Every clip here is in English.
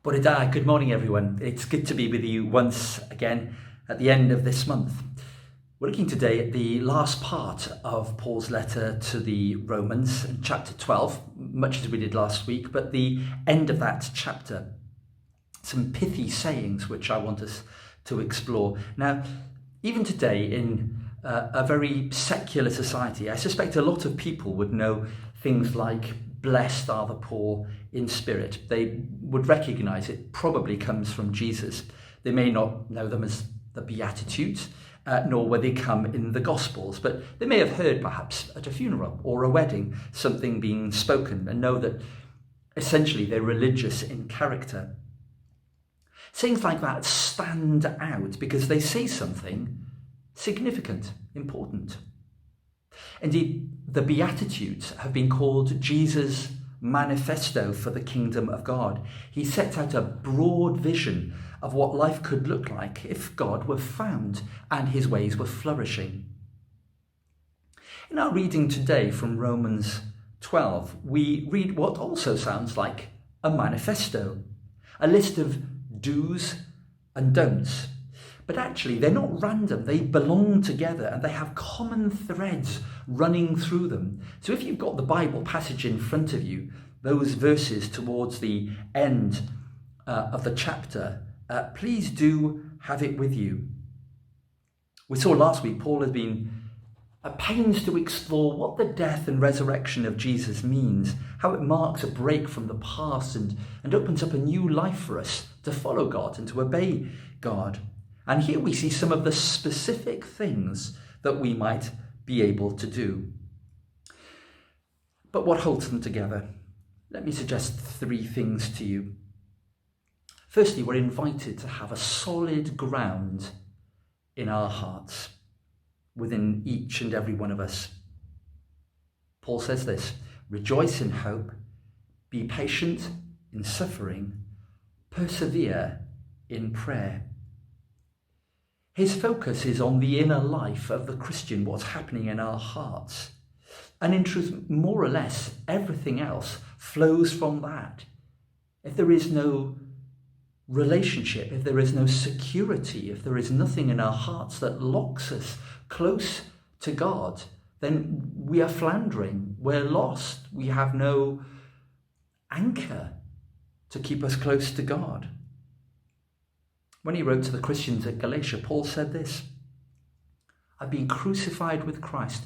Wedi'r, good morning everyone. It's good to be with you once again at the end of this month. We're looking today at the last part of Paul's letter to the Romans in chapter 12, much as we did last week, but the end of that chapter. Some pithy sayings which I want us to explore. Now, even today in a very secular society, I suspect a lot of people would know things like blessed are the poor in spirit. They would recognize it probably comes from Jesus. They may not know them as the Beatitudes, nor where they come in the Gospels, but they may have heard perhaps at a funeral or a wedding something being spoken and know that essentially they're religious in character. Sayings like that stand out because they say something significant, important. Indeed, the Beatitudes have been called Jesus' manifesto for the kingdom of God. He sets out a broad vision of what life could look like if God were found and his ways were flourishing. In our reading today from Romans 12, we read what also sounds like a manifesto, a list of do's and don'ts. But actually, they're not random. They belong together and they have common threads running through them. So if you've got the Bible passage in front of you, those verses towards the end of the chapter, please do have it with you. We saw last week Paul has been at pains to explore what the death and resurrection of Jesus means, how it marks a break from the past and opens up a new life for us to follow God and to obey God. And here we see some of the specific things that we might be able to do. But what holds them together? Let me suggest three things to you. Firstly, we're invited to have a solid ground in our hearts, within each and every one of us. Paul says this: rejoice in hope, be patient in suffering, persevere in prayer. His focus is on the inner life of the Christian, what's happening in our hearts. And in truth, more or less, everything else flows from that. If there is no relationship, if there is no security, if there is nothing in our hearts that locks us close to God, then we are floundering, we're lost, we have no anchor to keep us close to God. When he wrote to the Christians at Galatia, Paul said this: I've been crucified with Christ,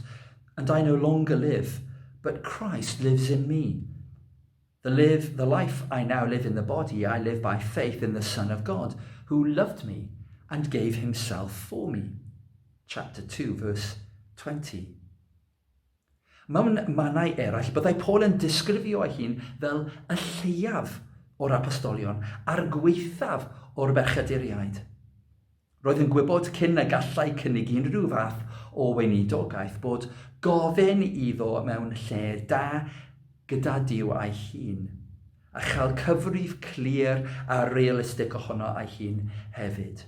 and I no longer live, but Christ lives in me. The life I now live in the body, I live by faith in the Son of God, who loved me and gave himself for me. Chapter 2, verse 20. Mewn mannau eraill, byddai Paul yn disgrifio ei hun fel y lleiaf o'r apostolion a'r gwaethaf o'r berchaduriaid. Roedd yn gwybod cyn y gallai cynnig unrhyw fath o weinidogaeth bod gofyn iddo mewn lle da gyda Duw ei hun, a chael cyfrif clir a realistig ohono ei hun hefyd.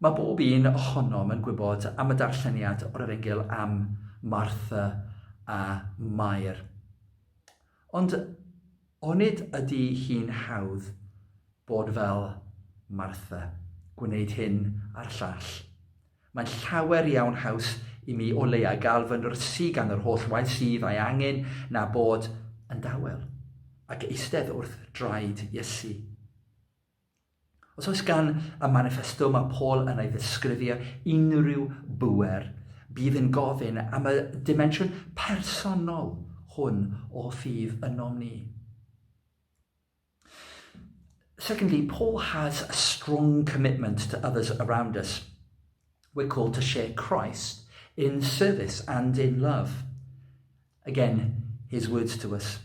Mae bob un ohonom yn gwybod am y darlleniad o'r Efengyl am Martha a Mair. Ond onid ydy hi'n hawdd bod fel Martha, gwneud hyn a'r llall. Mae'n llawer iawn haws i mi o leia gael fy nyrysu gan yr holl waith sydd a'i angen na bod yn dawel ac eistedd wrth draed Iesu. Os oes gan y manifesto mae Paul yn ei ddisgrifio unrhyw bŵer, bydd yn gofyn am y dimensiwn personol hwn o ffydd ynom ni. Secondly, Paul has a strong commitment to others around us. We're called to share Christ in service and in love. Again, his words to us: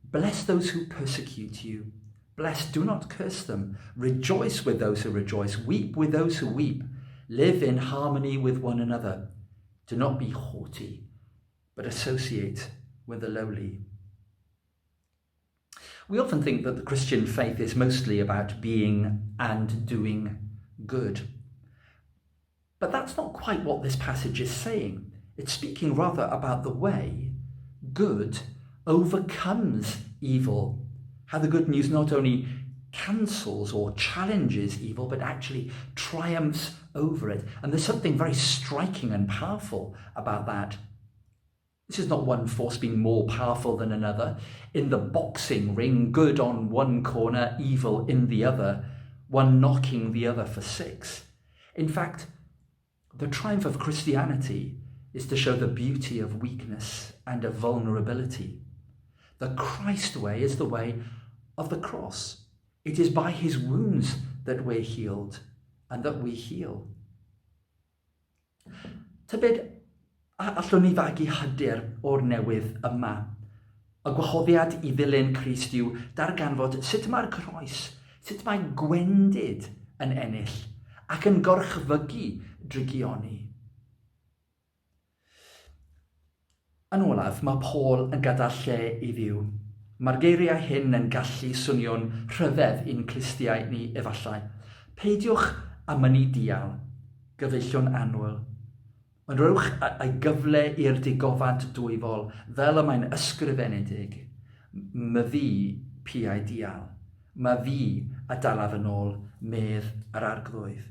bless those who persecute you. Bless, do not curse them. Rejoice with those who rejoice. Weep with those who weep. Live in harmony with one another. Do not be haughty, but associate with the lowly. We often think that the Christian faith is mostly about being and doing good. But that's not quite what this passage is saying. It's speaking rather about the way good overcomes evil, How the good news not only cancels or challenges evil, but actually triumphs over it. And there's something very striking and powerful about that. This is not one force being more powerful than another. In the boxing ring, good on one corner, evil in the other, one knocking the other for six. In fact, the triumph of Christianity is to show the beauty of weakness and of vulnerability. The Christ way is the way of the cross. It is by his wounds that we're healed and that we heal. Tybed, allwn ni fagu hyder o'r newydd yma. Y gwahoddiad i ddilyn Crist yw darganfod sut mae'r croes, sut mae gwendid yn ennill ac yn gorchfygu drigioni. Yn olaf, mae Paul yn gadael lle i ddiw. Mae'r geiriau hyn yn gallu swnio'n rhyfedd i'n clistiau ni efallai. Peidiwch a mynnu dial, gyfeillion annwyl. Ond rhowch ei gyfle i'r digofant dwyfol fel y mae'n ysgrifenedig. My fi piau dial. My fi a dalaf yn ôl medd yr arglwydd.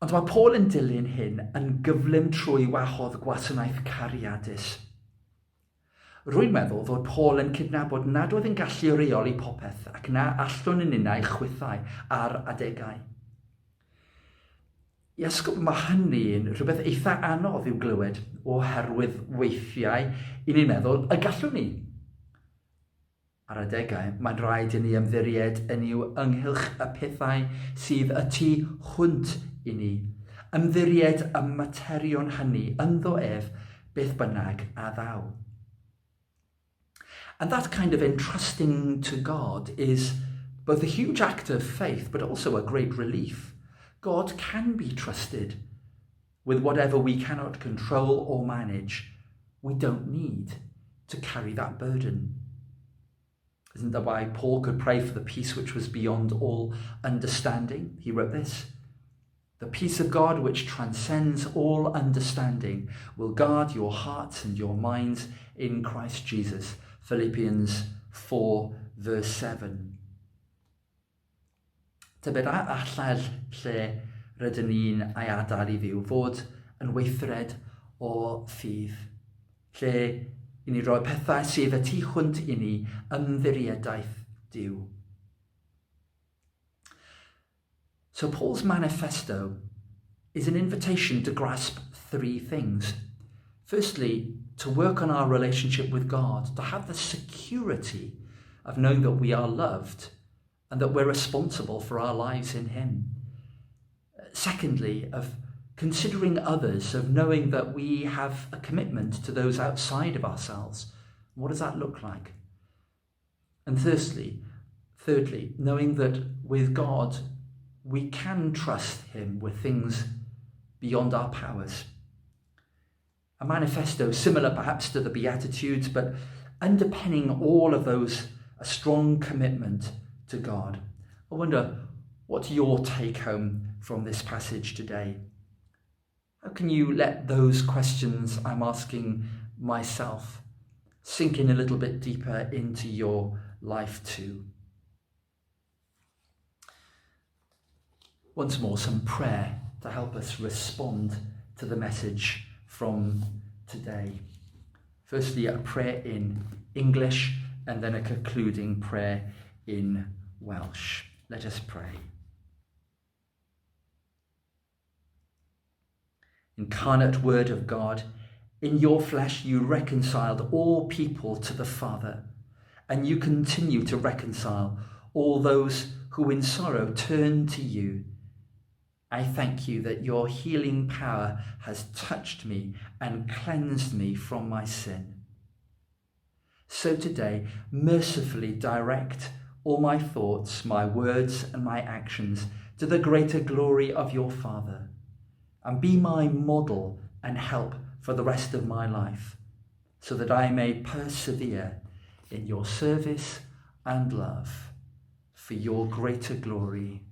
Ond mae Paul yn dilyn hyn yn gyflym trwy wahodd gwasanaeth cariadus. Rwy'n meddwl fod Paul yn cydnabod nad oedd yn gallu reoli popeth ac na allwn yn unau chwythau ar adegau. I Esgob mae hynny'n rhywbeth eitha anodd i'w glywed oherwydd weithiau i ni'n meddwl y gallwn ni. Ar adegau, mae'n rhaid i ni ymddiried yn i'w ynghylch y pethau sydd y tu hwnt i ni. Ymddiried y materion hynny ynddo ef beth bynnag a ddaw. And that kind of entrusting to God is both a huge act of faith, but also a great relief. God can be trusted with whatever we cannot control or manage. We don't need to carry that burden. Isn't that why Paul could pray for the peace which was beyond all understanding? He wrote this: "The peace of God which transcends all understanding will guard your hearts and your minds in Christ Jesus." Philippians 4 verse 7. Tybed allai'r lle rydyn ni'n ei adael i ddiw fod yn weithred o ffydd, lle i ni roi pethau sydd y tu hwnt i ni ymddirieddaeth Duw. So Paul's manifesto is an invitation to grasp three things. Firstly, to work on our relationship with God, to have the security of knowing that we are loved and that we're responsible for our lives in him. Secondly, of considering others, of knowing that we have a commitment to those outside of ourselves. What does that look like? And thirdly, knowing that with God, we can trust him with things beyond our powers. A manifesto similar perhaps to the Beatitudes, but underpinning all of those, a strong commitment to God. I wonder, what's your take home from this passage today? How can you let those questions I'm asking myself sink in a little bit deeper into your life too? Once more, some prayer to help us respond to the message from today. Firstly, a prayer in English and then a concluding prayer in Welsh. Let us pray. Incarnate Word of God, in your flesh you reconciled all people to the Father, and you continue to reconcile all those who in sorrow turn to you. I thank you that your healing power has touched me and cleansed me from my sin. So today, mercifully direct all my thoughts, my words, and my actions to the greater glory of your Father, and be my model and help for the rest of my life, so that I may persevere in your service and love for your greater glory.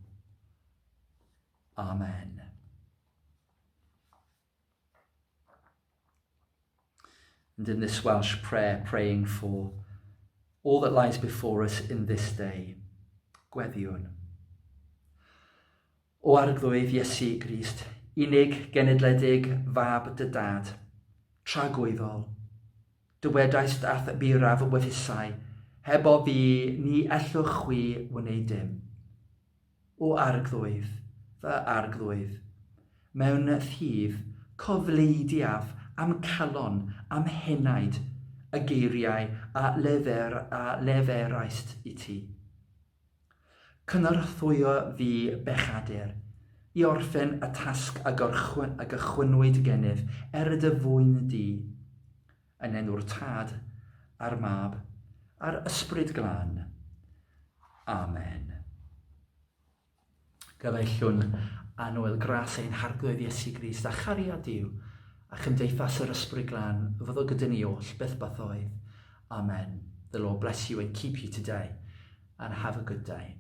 Amen. And in this Welsh prayer, praying for all that lies before us in this day. Gweddiwn. O arglwydd Iesu Grist, unig genedledig fab dy dad, tragwyddol, dywedais dath y buraf y weddusau, heb o fi ni ellwch chwi wneud dim. O arglwydd, fy arglwydd, mewn thydd cofleidiaf am calon, am henaid, y geiriau a leferaist i ti. Cynorthwyo fi bechadur, i orffen y tasg a gychwynwyd gennyf y dyfwyn di, yn enw'r Tad a'r Mab a'r Ysbryd Glân. Amen. Gyfeillwn annwyl gras ein harglwydd Iesu Grist a chariad Duw a chymdeithas yr Ysbryd Glân fyddo gyda ni oll beth byth oedd. Amen. The Lord bless you and keep you today and have a good day.